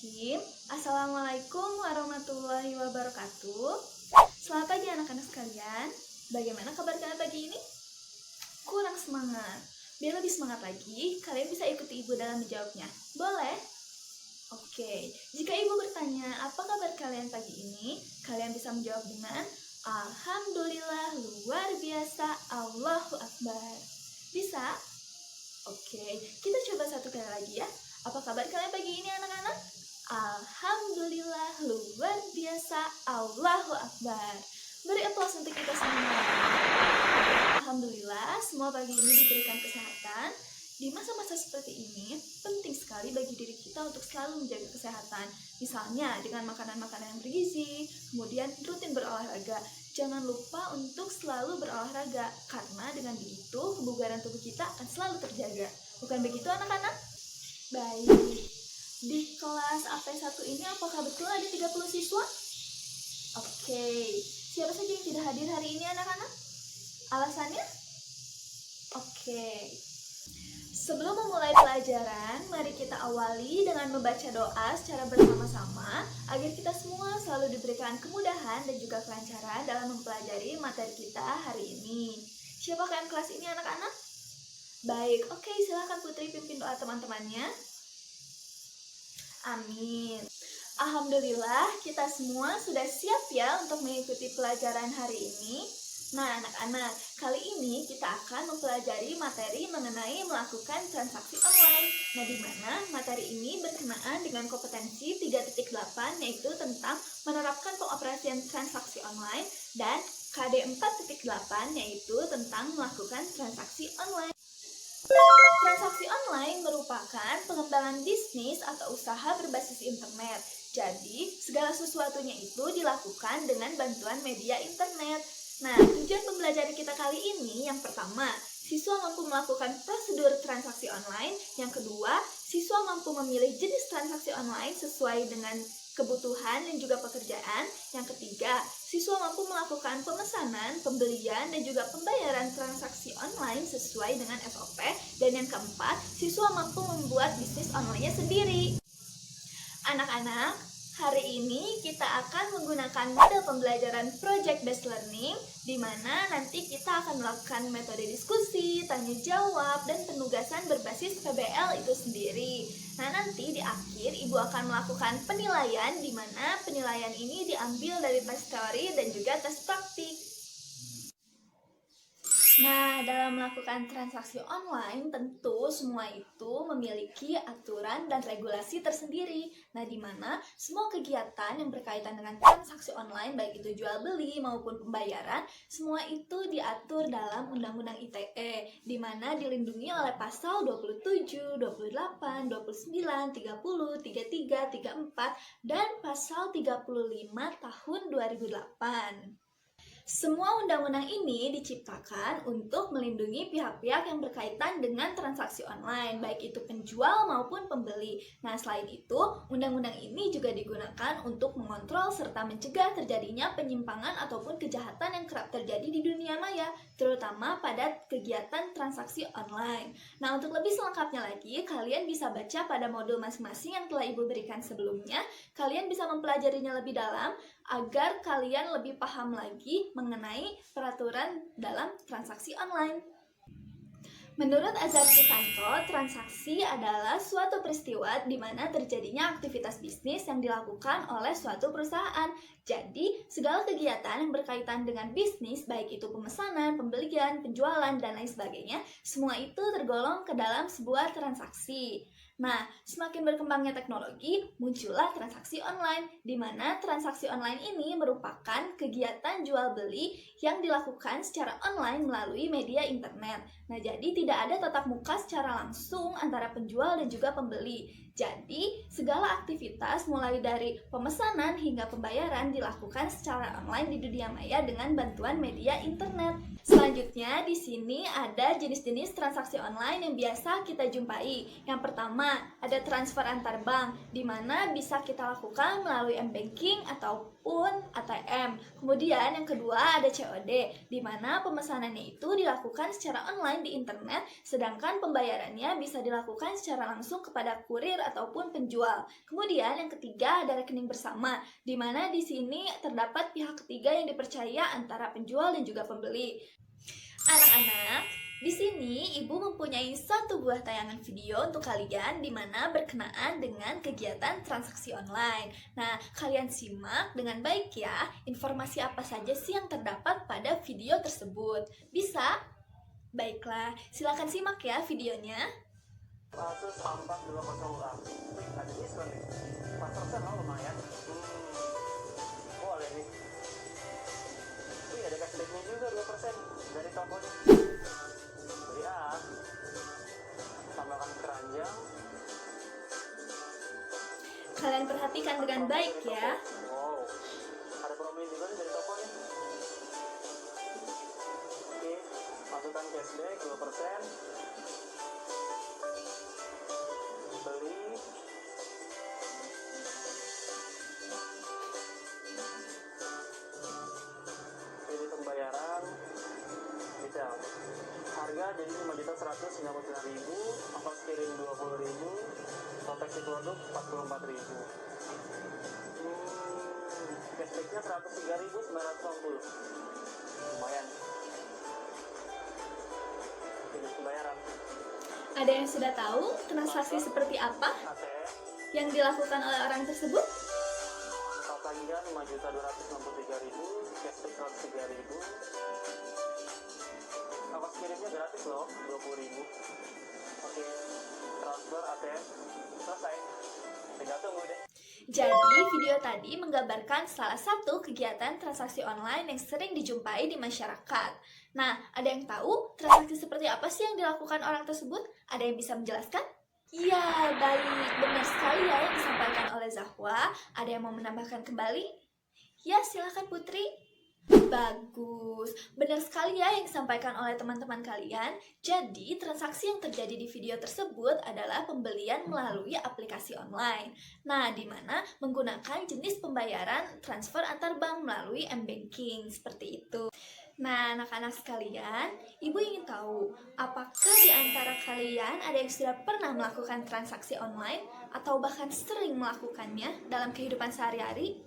Bismillahirrahmanirrahim. Assalamualaikum warahmatullahi wabarakatuh. Selamat pagi anak-anak sekalian. Bagaimana kabar kalian pagi ini? Kurang semangat? Biar lebih semangat lagi, kalian bisa ikuti ibu dalam menjawabnya. Boleh? Oke, jika ibu bertanya apa kabar kalian pagi ini, kalian bisa menjawab dengan Alhamdulillah, luar biasa, Allahu Akbar. Bisa? Oke, kita coba satu kali lagi ya. Apa kabar kalian pagi ini anak-anak? Alhamdulillah, luar biasa, Allahu Akbar. Beri aplaus untuk kita semua. Alhamdulillah, semua pagi ini diberikan kesehatan. Di masa-masa seperti ini, penting sekali bagi diri kita untuk selalu menjaga kesehatan. Misalnya dengan makanan-makanan yang bergizi, kemudian rutin berolahraga. Jangan lupa untuk selalu berolahraga, karena dengan begitu kebugaran tubuh kita akan selalu terjaga. Bukan begitu anak-anak? Baik, di kelas AP1 ini apakah betul ada 30 siswa? Oke, siapa saja yang tidak hadir hari ini anak-anak? Alasannya? Oke. Sebelum memulai pelajaran, mari kita awali dengan membaca doa secara bersama-sama agar kita semua selalu diberikan kemudahan dan juga kelancaran dalam mempelajari materi kita hari ini. Siapakah yang kelas ini anak-anak? Baik, oke, silakan Putri pimpin doa teman-temannya. Amin. Alhamdulillah, kita semua sudah siap ya untuk mengikuti pelajaran hari ini. Nah, anak-anak, kali ini kita akan mempelajari materi mengenai melakukan transaksi online. Nah, di mana materi ini berkenaan dengan kompetensi 3.8, yaitu tentang menerapkan pengoperasian transaksi online, dan KD 4.8, yaitu tentang melakukan transaksi online. Transaksi online merupakan pengembangan bisnis atau usaha berbasis internet. Jadi, segala sesuatunya itu dilakukan dengan bantuan media internet. Nah, tujuan pembelajaran kita kali ini yang pertama, siswa mampu melakukan prosedur transaksi online. Yang kedua, siswa mampu memilih jenis transaksi online sesuai dengan kebutuhan dan juga pekerjaan. Yang ketiga, siswa mampu melakukan pemesanan, pembelian, dan juga pembayaran transaksi online sesuai dengan SOP. Dan yang keempat, siswa mampu membuat bisnis online-nya sendiri. Anak-anak, hari ini kita akan menggunakan model pembelajaran project based learning, di mana nanti kita akan melakukan metode diskusi, tanya jawab, dan penugasan berbasis PBL itu sendiri. Nah, nanti di akhir ibu akan melakukan penilaian, di mana penilaian ini diambil dari tes teori dan juga tes praktik. Nah, dalam melakukan transaksi online, tentu semua itu memiliki aturan dan regulasi tersendiri. Nah, di mana semua kegiatan yang berkaitan dengan transaksi online, baik itu jual beli maupun pembayaran, semua itu diatur dalam Undang-Undang ITE, di mana dilindungi oleh pasal 27, 28, 29, 30, 33, 34, dan pasal 35 tahun 2008. Semua undang-undang ini diciptakan untuk melindungi pihak-pihak yang berkaitan dengan transaksi online, baik itu penjual maupun pembeli. Nah, selain itu, undang-undang ini juga digunakan untuk mengontrol serta mencegah terjadinya penyimpangan ataupun kejahatan yang kerap terjadi di dunia maya, terutama pada kegiatan transaksi online. Nah, untuk lebih selengkapnya lagi, kalian bisa baca pada modul masing-masing yang telah Ibu berikan sebelumnya. Kalian bisa mempelajarinya lebih dalam agar kalian lebih paham lagi mengenai peraturan dalam transaksi online. Menurut Azhar Susanto, transaksi adalah suatu peristiwa di mana terjadinya aktivitas bisnis yang dilakukan oleh suatu perusahaan. Jadi, segala kegiatan yang berkaitan dengan bisnis, baik itu pemesanan, pembelian, penjualan, dan lain sebagainya, semua itu tergolong ke dalam sebuah transaksi. Nah, semakin berkembangnya teknologi, muncullah transaksi online, di mana transaksi online ini merupakan kegiatan jual beli yang dilakukan secara online melalui media internet. Nah, jadi tidak ada tatap muka secara langsung antara penjual dan juga pembeli. Jadi, segala aktivitas mulai dari pemesanan hingga pembayaran dilakukan secara online di dunia maya dengan bantuan media internet. Selanjutnya, di sini ada jenis-jenis transaksi online yang biasa kita jumpai. Yang pertama, pertama, ada transfer antar bank, di mana bisa kita lakukan melalui m-banking ataupun ATM. Kemudian yang kedua ada COD, di mana pemesanannya itu dilakukan secara online di internet, sedangkan pembayarannya bisa dilakukan secara langsung kepada kurir ataupun penjual. Kemudian yang ketiga ada rekening bersama, di mana di sini terdapat pihak ketiga yang dipercaya antara penjual dan juga pembeli. Anak-anak, di sini ibu mempunyai satu buah tayangan video untuk kalian di mana berkenaan dengan kegiatan transaksi online. Nah, kalian simak dengan baik ya, informasi apa saja sih yang terdapat pada video tersebut. Bisa? Baiklah, silakan simak ya videonya. Asus A4200A. Wih, ada diskon nih. 4% loh, lumayan. Boleh nih. Wih, ada cashbacknya juga 2% dari tokonya. Beli ah. Tambahkan keranjang. Kalian perhatikan dengan baik ya. Wow. Ada promo juga nih dari tokonya. Oke, masukkan cashback 2%. Beli. Pilih pembayaran. Detail. Harga jadi 5.199.000, ongkos kirim 20.000, proteksi produk 44.000. Cashbacknya 103.990. Lumayan. Pilih pembayaran. Ada yang sudah tahu transaksi seperti apa ATM. yang dilakukan oleh orang tersebut? Tagihan 5.263.000, cashback 103.000. Ongkos kirimnya gratis loh, 20.000. Oke, transfer ATM selesai. Tinggal tunggu deh. Jadi, video tadi menggambarkan salah satu kegiatan transaksi online yang sering dijumpai di masyarakat. Nah, ada yang tahu transaksi seperti apa sih yang dilakukan orang tersebut? Ada yang bisa menjelaskan? Ya, baik. Benar sekali ya yang disampaikan oleh Zahwa. Ada yang mau menambahkan kembali? Ya, silakan Putri. Bagus, benar sekali ya yang disampaikan oleh teman-teman kalian. Jadi, transaksi yang terjadi di video tersebut adalah pembelian melalui aplikasi online. Nah, di mana menggunakan jenis pembayaran transfer antar bank melalui m-banking, seperti itu. Nah, anak-anak sekalian, ibu ingin tahu, apakah di antara kalian ada yang sudah pernah melakukan transaksi online atau bahkan sering melakukannya dalam kehidupan sehari-hari?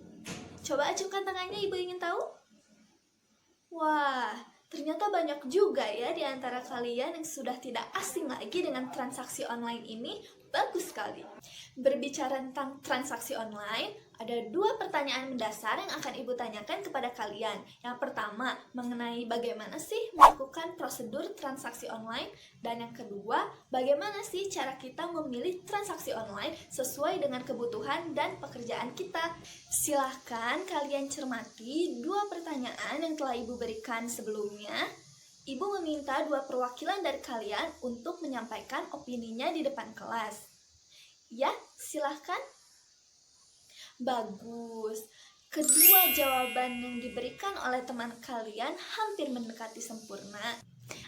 Coba acukan tangannya, ibu ingin tahu. Wah, ternyata banyak juga ya di antara kalian yang sudah tidak asing lagi dengan transaksi online ini. Bagus sekali. Berbicara tentang transaksi online, ada dua pertanyaan mendasar yang akan ibu tanyakan kepada kalian. Yang pertama, mengenai bagaimana sih melakukan prosedur transaksi online. Dan yang kedua, bagaimana sih cara kita memilih transaksi online sesuai dengan kebutuhan dan pekerjaan kita. Silahkan kalian cermati dua pertanyaan yang telah ibu berikan sebelumnya. Ibu meminta dua perwakilan dari kalian untuk menyampaikan opininya di depan kelas. Ya, silahkan. Bagus. Kedua jawaban yang diberikan oleh teman kalian hampir mendekati sempurna.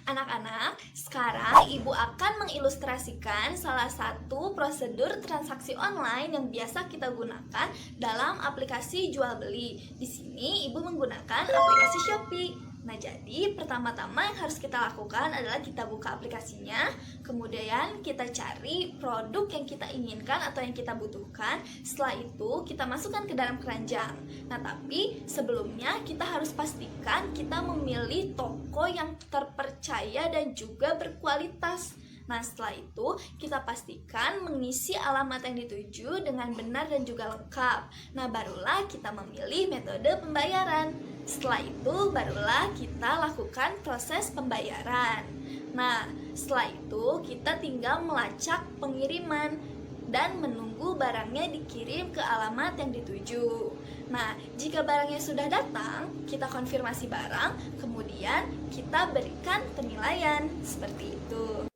Anak-anak, sekarang ibu akan mengilustrasikan salah satu prosedur transaksi online yang biasa kita gunakan dalam aplikasi jual beli. Di sini ibu menggunakan aplikasi Shopee. Nah, jadi pertama-tama yang harus kita lakukan adalah kita buka aplikasinya, kemudian kita cari produk yang kita inginkan atau yang kita butuhkan. Setelah itu kita masukkan ke dalam keranjang. Nah, tapi sebelumnya kita harus pastikan kita memilih toko yang terpercaya dan juga berkualitas. Nah, setelah itu kita pastikan mengisi alamat yang dituju dengan benar dan juga lengkap. Nah, barulah kita memilih metode pembayaran. Setelah itu barulah kita lakukan proses pembayaran. Nah, setelah itu kita tinggal melacak pengiriman dan menunggu barangnya dikirim ke alamat yang dituju. Nah, jika barangnya sudah datang, kita konfirmasi barang, kemudian kita berikan penilaian. Seperti itu.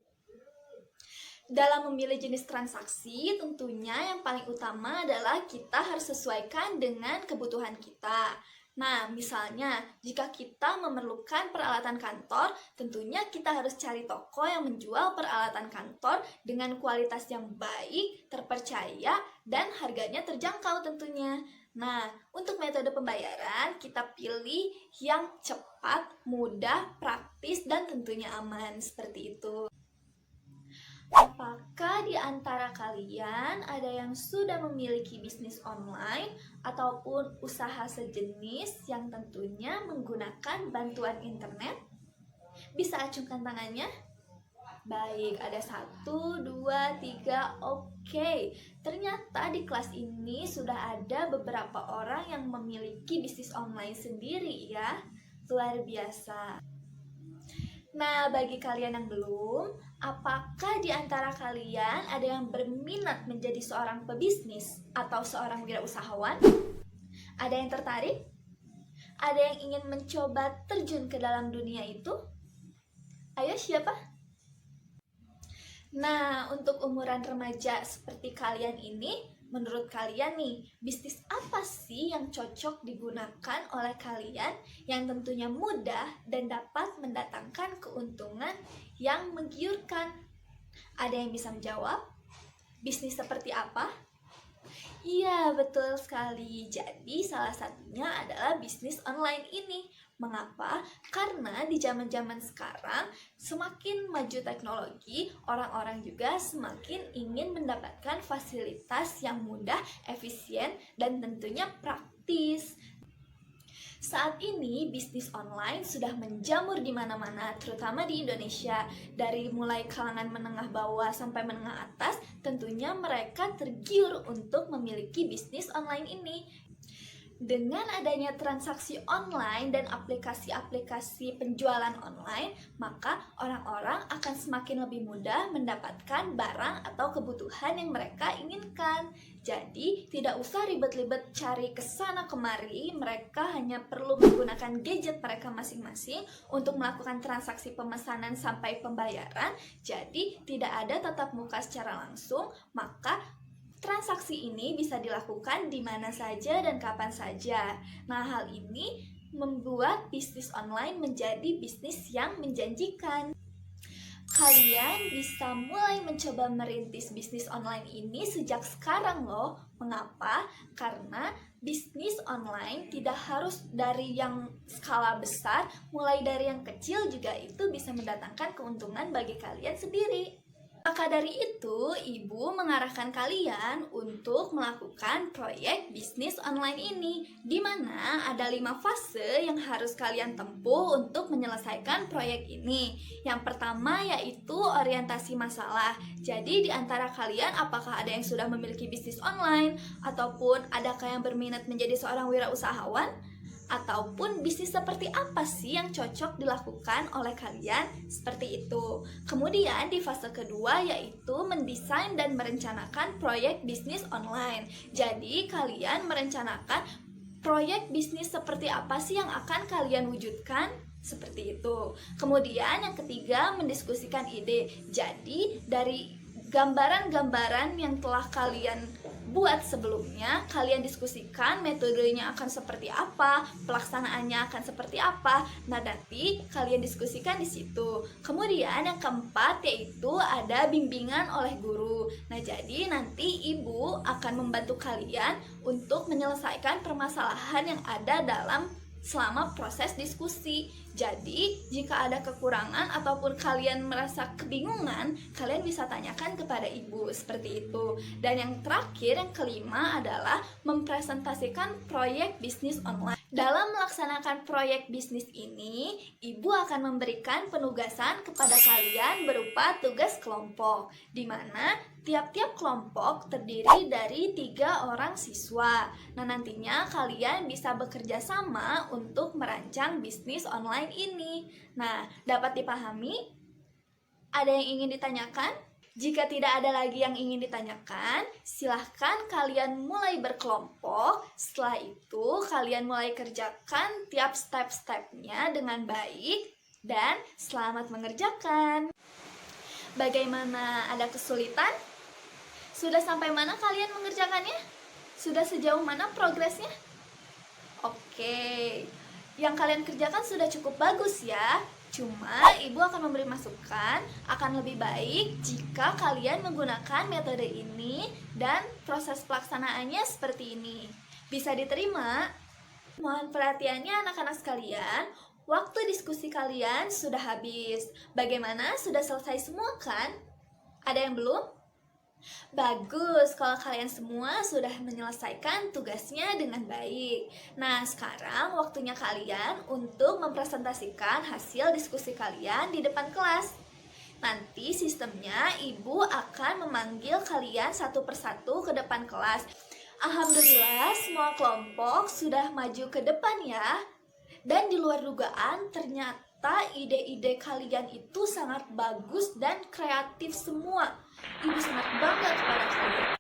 Dalam memilih jenis transaksi, tentunya yang paling utama adalah kita harus sesuaikan dengan kebutuhan kita. Nah, misalnya jika kita memerlukan peralatan kantor, tentunya kita harus cari toko yang menjual peralatan kantor dengan kualitas yang baik, terpercaya, dan harganya terjangkau tentunya. Nah, untuk metode pembayaran, kita pilih yang cepat, mudah, praktis, dan tentunya aman, seperti itu. Apakah di antara kalian ada yang sudah memiliki bisnis online ataupun usaha sejenis yang tentunya menggunakan bantuan internet? Bisa acungkan tangannya? Baik, ada 1, 2, 3, oke. Ternyata di kelas ini sudah ada beberapa orang yang memiliki bisnis online sendiri ya. Luar biasa. Nah, bagi kalian yang belum, apakah di antara kalian ada yang berminat menjadi seorang pebisnis atau seorang wirausahawan? Ada yang tertarik? Ada yang ingin mencoba terjun ke dalam dunia itu? Ayo, siapa? Nah, untuk umuran remaja seperti kalian ini, menurut kalian nih, bisnis apa sih yang cocok digunakan oleh kalian yang tentunya mudah dan dapat mendatangkan keuntungan yang menggiurkan? Ada yang bisa menjawab? Bisnis seperti apa? Iya, betul sekali. Jadi, salah satunya adalah bisnis online ini. Mengapa? Karena di zaman-zaman sekarang, semakin maju teknologi, orang-orang juga semakin ingin mendapatkan fasilitas yang mudah, efisien, dan tentunya praktis. Saat ini, bisnis online sudah menjamur di mana-mana, terutama di Indonesia. Dari mulai kalangan menengah bawah sampai menengah atas, tentunya mereka tergiur untuk memiliki bisnis online ini. Dengan adanya transaksi online dan aplikasi-aplikasi penjualan online, maka orang-orang akan semakin lebih mudah mendapatkan barang atau kebutuhan yang mereka inginkan. Jadi, tidak usah ribet-ribet cari kesana kemari, mereka hanya perlu menggunakan gadget mereka masing-masing untuk melakukan transaksi pemesanan sampai pembayaran. Jadi, tidak ada tatap muka secara langsung, maka transaksi ini bisa dilakukan di mana saja dan kapan saja. Nah, hal ini membuat bisnis online menjadi bisnis yang menjanjikan. Kalian bisa mulai mencoba merintis bisnis online ini sejak sekarang loh. Mengapa? Karena bisnis online tidak harus dari yang skala besar, mulai dari yang kecil juga itu bisa mendatangkan keuntungan bagi kalian sendiri. Maka dari itu, Ibu mengarahkan kalian untuk melakukan proyek bisnis online ini, di mana ada 5 fase yang harus kalian tempuh untuk menyelesaikan proyek ini. Yang pertama yaitu orientasi masalah. Jadi di antara kalian apakah ada yang sudah memiliki bisnis online, ataupun adakah yang berminat menjadi seorang wirausahawan? Ataupun bisnis seperti apa sih yang cocok dilakukan oleh kalian? Seperti itu. Kemudian di fase kedua yaitu mendesain dan merencanakan proyek bisnis online. Jadi kalian merencanakan proyek bisnis seperti apa sih yang akan kalian wujudkan? Seperti itu. Kemudian yang ketiga, mendiskusikan ide. Jadi dari gambaran-gambaran yang telah kalian buat sebelumnya, kalian diskusikan metodenya akan seperti apa, pelaksanaannya akan seperti apa. Nah, nanti kalian diskusikan di situ. Kemudian yang keempat yaitu ada bimbingan oleh guru. Nah, jadi nanti ibu akan membantu kalian untuk menyelesaikan permasalahan yang ada dalam selama proses diskusi. Jadi, jika ada kekurangan ataupun kalian merasa kebingungan, kalian bisa tanyakan kepada ibu, seperti itu. Dan yang terakhir, yang kelima adalah mempresentasikan proyek bisnis online. Dalam melaksanakan proyek bisnis ini, ibu akan memberikan penugasan kepada kalian berupa tugas kelompok, di mana tiap-tiap kelompok terdiri dari 3 orang siswa. Nah, nantinya kalian bisa bekerja sama untuk merancang bisnis online ini. Nah, dapat dipahami? Ada yang ingin ditanyakan? Jika tidak ada lagi yang ingin ditanyakan, silahkan kalian mulai berkelompok. Setelah itu, kalian mulai kerjakan tiap step-stepnya dengan baik. Dan selamat mengerjakan. Bagaimana, ada kesulitan? Sudah sampai mana kalian mengerjakannya? Sudah sejauh mana progresnya? Oke, yang kalian kerjakan sudah cukup bagus ya. Cuma ibu akan memberi masukan, akan lebih baik jika kalian menggunakan metode ini dan proses pelaksanaannya seperti ini. Bisa diterima? Mohon perhatiannya anak-anak sekalian, waktu diskusi kalian sudah habis. Bagaimana? Sudah selesai semua kan? Ada yang belum? Bagus, kalau kalian semua sudah menyelesaikan tugasnya dengan baik. Nah, sekarang waktunya kalian untuk mempresentasikan hasil diskusi kalian di depan kelas. Nanti sistemnya ibu akan memanggil kalian satu persatu ke depan kelas. Alhamdulillah, semua kelompok sudah maju ke depan ya. Dan di luar dugaan, ternyata ide-ide kalian itu sangat bagus dan kreatif semua. Ibu sangat bangga kepada kalian.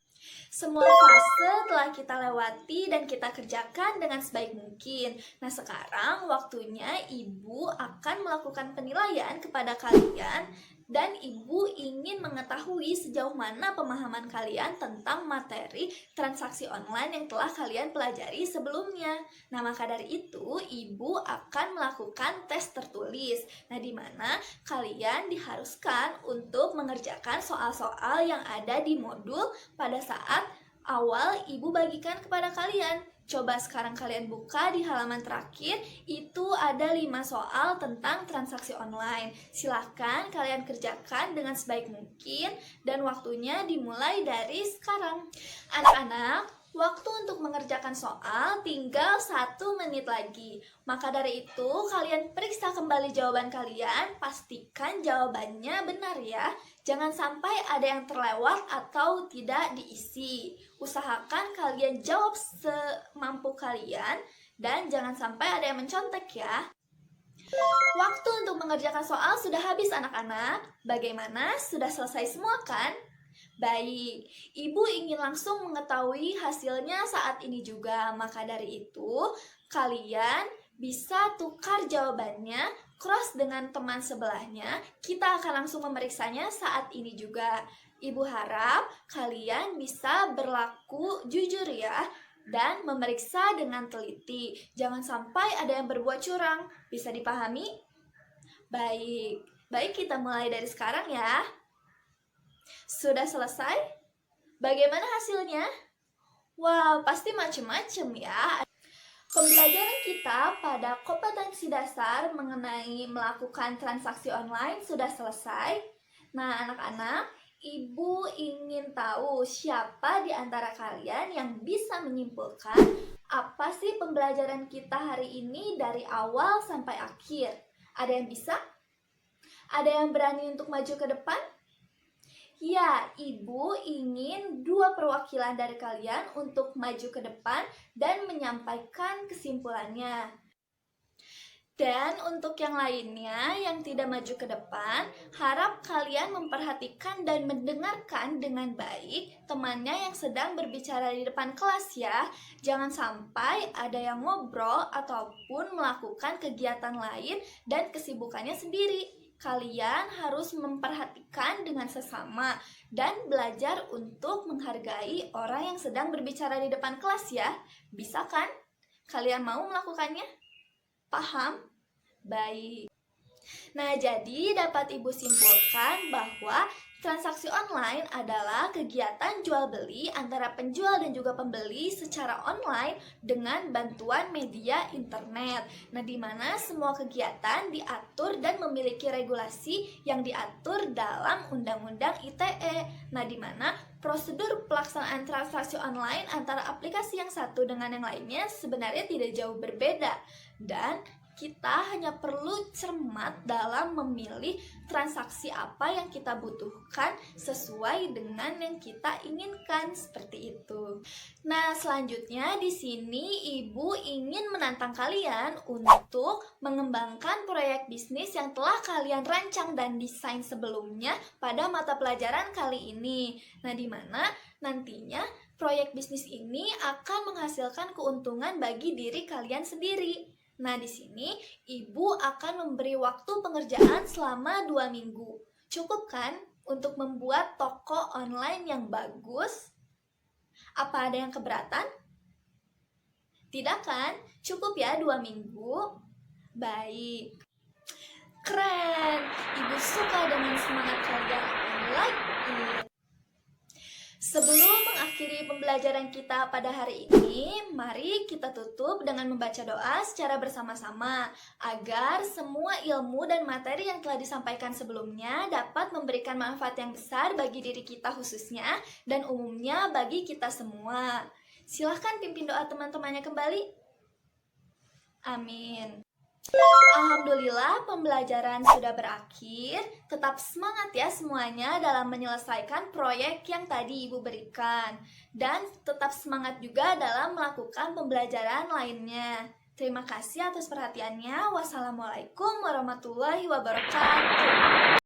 Semua fase telah kita lewati dan kita kerjakan dengan sebaik mungkin. Nah, sekarang waktunya ibu akan melakukan penilaian kepada kalian dan ibu ingin mengetahui sejauh mana pemahaman kalian tentang materi transaksi online yang telah kalian pelajari sebelumnya. Nah, maka dari itu ibu akan melakukan tes tertulis. Nah, di mana kalian diharuskan untuk mengerjakan soal-soal yang ada di modul pada saat awal ibu bagikan kepada kalian. Coba sekarang kalian buka di halaman terakhir, itu ada 5 soal tentang transaksi online. Silahkan kalian kerjakan dengan sebaik mungkin dan waktunya dimulai dari sekarang. Anak-anak, waktu untuk mengerjakan soal tinggal 1 menit lagi. Maka dari itu, kalian periksa kembali jawaban kalian, pastikan jawabannya benar ya. Jangan sampai ada yang terlewat atau tidak diisi. Usahakan kalian jawab semampu kalian dan jangan sampai ada yang mencontek ya. Waktu untuk mengerjakan soal sudah habis anak-anak. Bagaimana? Sudah selesai semua kan? Baik, ibu ingin langsung mengetahui hasilnya saat ini juga. Maka dari itu, kalian bisa tukar jawabannya, cross dengan teman sebelahnya. Kita akan langsung memeriksanya saat ini juga. Ibu harap kalian bisa berlaku jujur ya, dan memeriksa dengan teliti. Jangan sampai ada yang berbuat curang. Bisa dipahami? Baik kita mulai dari sekarang ya. Sudah selesai? Bagaimana hasilnya? Wah, pasti macam-macam ya. Pembelajaran kita pada kompetensi dasar mengenai melakukan transaksi online sudah selesai. Nah, anak-anak, ibu ingin tahu siapa di antara kalian yang bisa menyimpulkan apa sih pembelajaran kita hari ini dari awal sampai akhir. Ada yang bisa? Ada yang berani untuk maju ke depan? Ya, ibu ingin 2 perwakilan dari kalian untuk maju ke depan dan menyampaikan kesimpulannya. Dan untuk yang lainnya yang tidak maju ke depan, harap kalian memperhatikan dan mendengarkan dengan baik temannya yang sedang berbicara di depan kelas ya. Jangan sampai ada yang ngobrol ataupun melakukan kegiatan lain dan kesibukannya sendiri. Kalian harus memperhatikan dengan sesama dan belajar untuk menghargai orang yang sedang berbicara di depan kelas ya. Bisa kan? Kalian mau melakukannya? Paham? Baik. Nah, jadi dapat ibu simpulkan bahwa transaksi online adalah kegiatan jual beli antara penjual dan juga pembeli secara online dengan bantuan media internet. Nah, di mana semua kegiatan diatur dan memiliki regulasi yang diatur dalam Undang-Undang ITE. Nah, di mana prosedur pelaksanaan transaksi online antara aplikasi yang satu dengan yang lainnya sebenarnya tidak jauh berbeda dan kita hanya perlu cermat dalam memilih transaksi apa yang kita butuhkan sesuai dengan yang kita inginkan, seperti itu. Nah, selanjutnya di sini ibu ingin menantang kalian untuk mengembangkan proyek bisnis yang telah kalian rancang dan desain sebelumnya pada mata pelajaran kali ini. Nah, di mana nantinya proyek bisnis ini akan menghasilkan keuntungan bagi diri kalian sendiri. Nah, di sini ibu akan memberi waktu pengerjaan selama 2 minggu. Cukup kan untuk membuat toko online yang bagus? Apa ada yang keberatan? Tidak kan? Cukup ya 2 minggu? Baik. Keren. Ibu suka dengan semangat kalian. I like it. Sebelum mengakhiri pembelajaran kita pada hari ini, mari kita tutup dengan membaca doa secara bersama-sama agar semua ilmu dan materi yang telah disampaikan sebelumnya dapat memberikan manfaat yang besar bagi diri kita khususnya dan umumnya bagi kita semua. Silahkan pimpin doa teman-temannya kembali. Amin. Alhamdulillah pembelajaran sudah berakhir. Tetap semangat ya semuanya dalam menyelesaikan proyek yang tadi Ibu berikan. Dan tetap semangat juga dalam melakukan pembelajaran lainnya. Terima kasih atas perhatiannya. Wassalamualaikum warahmatullahi wabarakatuh.